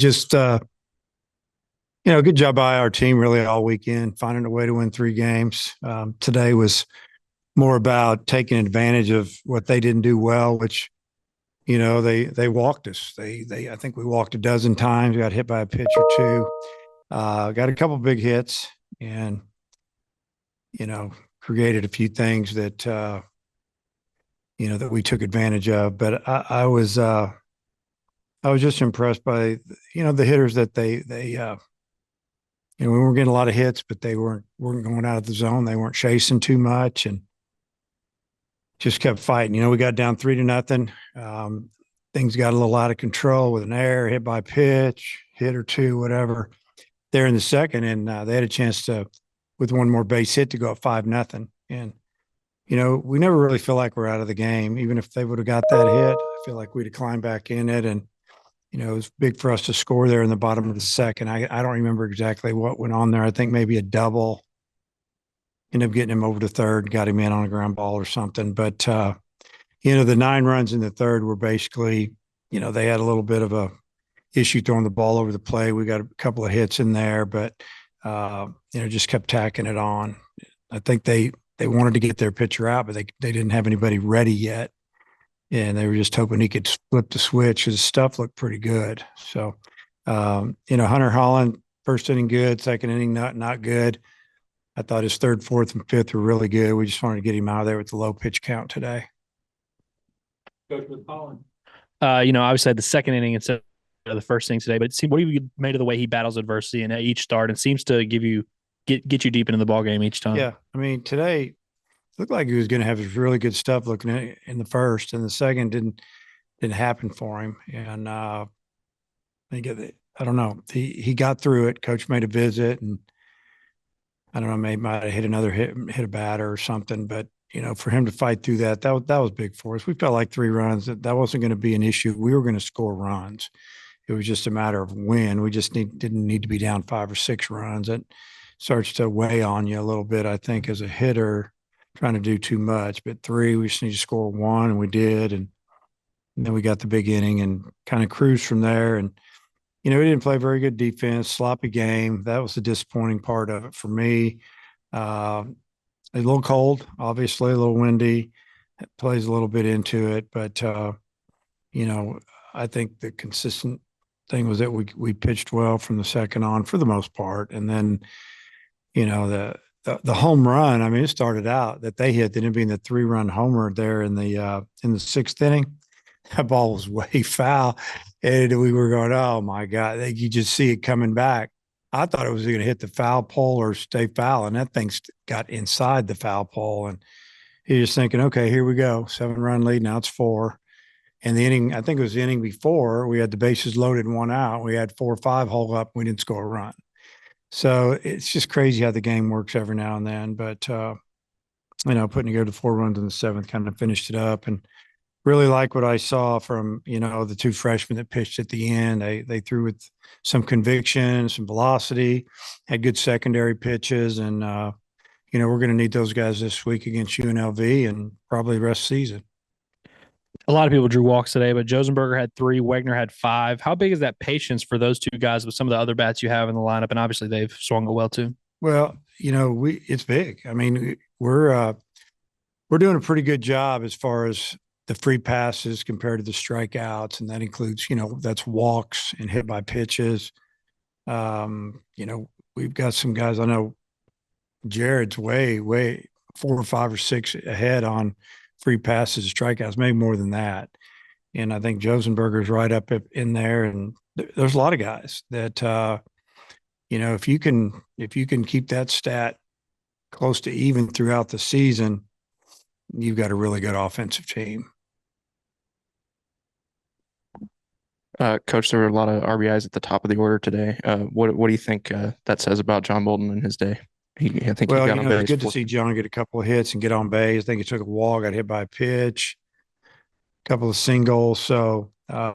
just good job by our team really all weekend, finding a way to win 3 games. Today was more about taking advantage of what they didn't do well, which they walked us. They I think we walked a dozen times, got hit by a pitch or two, got a couple big hits, and created a few things that that we took advantage of. But I was just impressed by the hitters that they we weren't getting a lot of hits, but they weren't going out of the zone. They weren't chasing too much and just kept fighting. We got down 3-0. Things got a little out of control with an error, hit by pitch, hit or two, whatever. There in the second, and they had a chance to, with one more base hit, to go up 5-0. And we never really feel like we're out of the game. Even if they would have got that hit, I feel like we'd have climbed back in it. And it was big for us to score there in the bottom of the second. I don't remember exactly what went on there. I think maybe a double. Ended up getting him over to third, got him in on a ground ball or something. But, the 9 runs in the third were basically, they had a little bit of a issue throwing the ball over the plate. We got a couple of hits in there, but, just kept tacking it on. I think they wanted to get their pitcher out, but they didn't have anybody ready yet. And they were just hoping he could flip the switch. His stuff looked pretty good. So, Hunter Holland, first inning good, second inning not good. I thought his third, fourth, and fifth were really good. We just wanted to get him out of there with the low pitch count today. Coach with Holland. Obviously had the second inning instead of the first inning today, but what have you made of the way he battles adversity and at each start and seems to get you deep into the ball game each time? Yeah, I mean today looked like he was going to have his really good stuff looking at in the first, and the second didn't happen for him. And I don't know. He got through it. Coach made a visit, and I don't know, maybe might have hit another hit a batter or something. But for him to fight through that was big for us. We felt like 3 runs that wasn't going to be an issue. We were going to score runs. It was just a matter of when. We just didn't need to be down 5 or 6 runs. It starts to weigh on you a little bit, I think, as a hitter, trying to do too much. But 3, we just need to score 1, and we did. And then we got the big inning and kind of cruised from there. And, we didn't play very good defense, sloppy game. That was the disappointing part of it for me. A little cold, obviously, a little windy. It plays a little bit into it. But, I think the consistent thing was that we pitched well from the second on for the most part. And then, the home run, I mean, it started out that they hit, then it being the 3-run homer there in the 6th inning. That ball was way foul. And we were going, oh, my God. You just see it coming back. I thought it was going to hit the foul pole or stay foul, and that thing got inside the foul pole. And you're just thinking, okay, here we go. 7-run lead. Now it's 4. And the inning, I think it was the inning before, we had the bases loaded and 1 out. We had 4 or 5 hole up. We didn't score a run. So it's just crazy how the game works every now and then. But, putting together the 4 runs in the 7th kind of finished it up. And really like what I saw from, the 2 freshmen that pitched at the end. They threw with some conviction, some velocity, had good secondary pitches. And, we're going to need those guys this week against UNLV and probably the rest of the season. A lot of people drew walks today, but Josenberger had 3, Wegner had 5. How big is that patience for those 2 guys with some of the other bats you have in the lineup? And obviously they've swung it well too. Well, it's big. I mean, we're doing a pretty good job as far as the free passes compared to the strikeouts. And that includes, that's walks and hit by pitches. We've got some guys, I know Jared's way 4 or 5 or 6 ahead on free passes, strikeouts, maybe more than that. And I think Josenberger's right up in there. And there's a lot of guys that, if you can keep that stat close to even throughout the season, you've got a really good offensive team. Coach, there were a lot of RBIs at the top of the order today. What do you think that says about John Bolden in his day? He got on base. It's good to see John get a couple of hits and get on base. I think he took a walk, got hit by a pitch, a couple of singles. So, I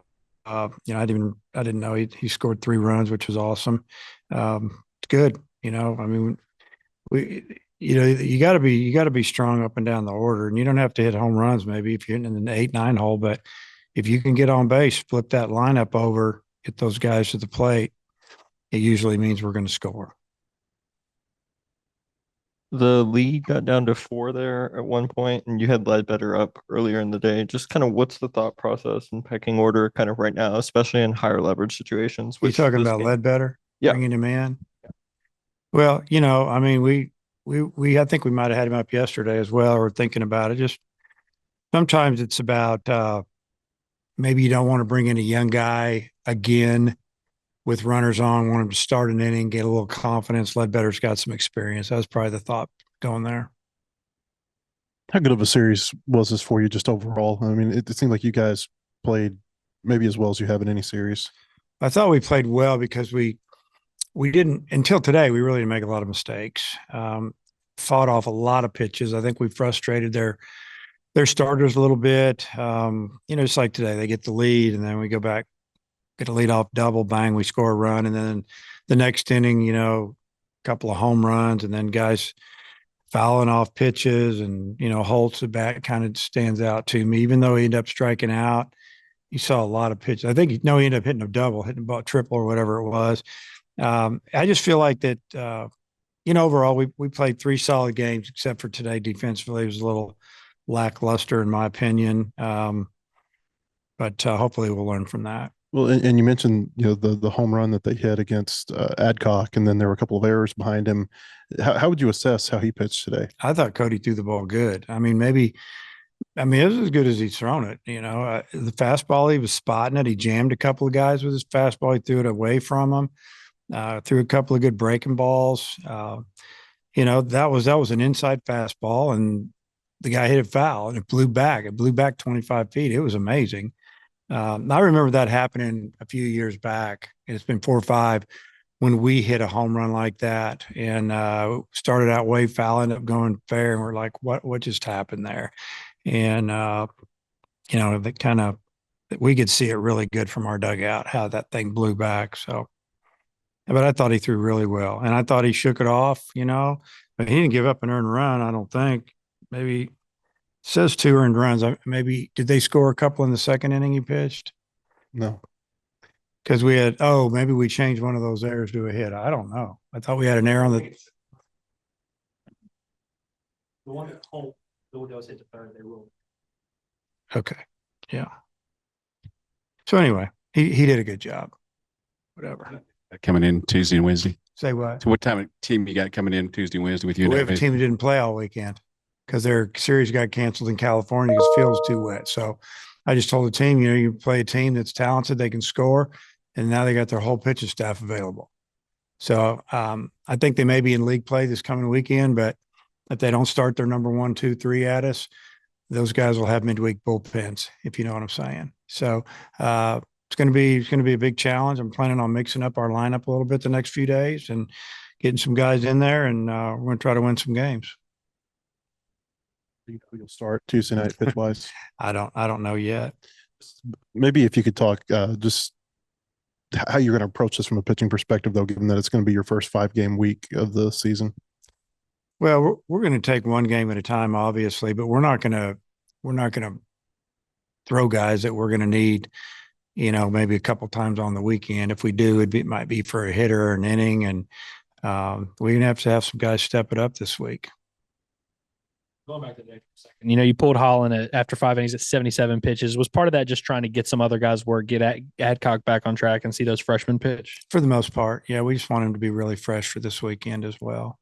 didn't know he scored 3 runs, which was awesome. It's good. I mean, you got to be strong up and down the order, and you don't have to hit home runs maybe if you're in the 8-9 hole, but if you can get on base, flip that lineup over, get those guys to the plate, it usually means we're going to score. The lead got down to 4 there at one point, and you had Ledbetter up earlier in the day. Just kind of what's the thought process and pecking order kind of right now, especially in higher leverage situations? You talking about game, Ledbetter? Yeah. Bringing him in? Well, I mean, I think we might have had him up yesterday as well, or thinking about it. Just sometimes it's about maybe you don't want to bring in a young guy again with runners on, want him to start an inning, get a little confidence. Ledbetter's got some experience. That was probably the thought going there. How good of a series was this for you just overall? I mean, it seemed like you guys played maybe as well as you have in any series. I thought we played well because we didn't, until today, we really didn't make a lot of mistakes. Fought off a lot of pitches. I think we frustrated their starters a little bit. Just like today, they get the lead and then we go back, get a lead off double, bang, we score a run. And then the next inning, a couple of home runs and then guys fouling off pitches and, Holt's the bat kind of stands out to me, even though he ended up striking out. You saw a lot of pitches. I think, he ended up hitting a double, hitting about triple or whatever it was. I just feel like that, overall we played 3 solid games, except for today defensively. It was a little lackluster in my opinion. But hopefully we'll learn from that. Well, and you mentioned, the home run that they hit against Adcock, and then there were a couple of errors behind him. How would you assess how he pitched today? I thought Cody threw the ball good. I mean, it was as good as he's thrown it. The fastball, he was spotting it. He jammed a couple of guys with his fastball. He threw it away from him. Threw a couple of good breaking balls. That was an inside fastball, and the guy hit it foul, and it blew back. It blew back 25 feet. It was amazing. I remember that happening a few years back. It's been 4 or 5 when we hit a home run like that, and started out way foul, ended up going fair, and we're like, what just happened there? And we could see it really good from our dugout how that thing blew back. So, but I thought he threw really well, and I thought he shook it off. But he didn't give up an earned run. I don't think. Maybe it says 2 earned runs. Maybe did they score a couple in the second inning he pitched? No. Because maybe we changed one of those errors to a hit. I don't know. I thought we had an error on the one at home. The one that was hit to third, they ruled. Okay. Yeah. So anyway, he did a good job. Whatever. Coming in Tuesday and Wednesday. Say what? So what time of team you got coming in Tuesday and Wednesday with you? We have a team that didn't play all weekend because their series got canceled in California because the field's too wet. So I just told the team, you play a team that's talented, they can score, and now they got their whole pitching staff available. So I think they may be in league play this coming weekend, but if they don't start their number 1, 2, 3 at us, those guys will have midweek bullpens, if you know what I'm saying. So it's going to be a big challenge. I'm planning on mixing up our lineup a little bit the next few days and getting some guys in there, and we're going to try to win some games. You'll start Tuesday night pitch wise. I don't know yet. Maybe if you could talk just how you're going to approach this from a pitching perspective, though, given that it's going to be your first 5-game week of the season. Well, we're going to take one game at a time, obviously, but we're not going to throw guys that we're going to need, maybe a couple times on the weekend. If we do, it might be for a hitter or an inning, and we're going to have some guys step it up this week. Going back to the day for a second. You pulled Holland after 5 innings at 77 pitches. Was part of that just trying to get some other guys work, get Adcock back on track and see those freshmen pitch? For the most part, yeah. We just want him to be really fresh for this weekend as well.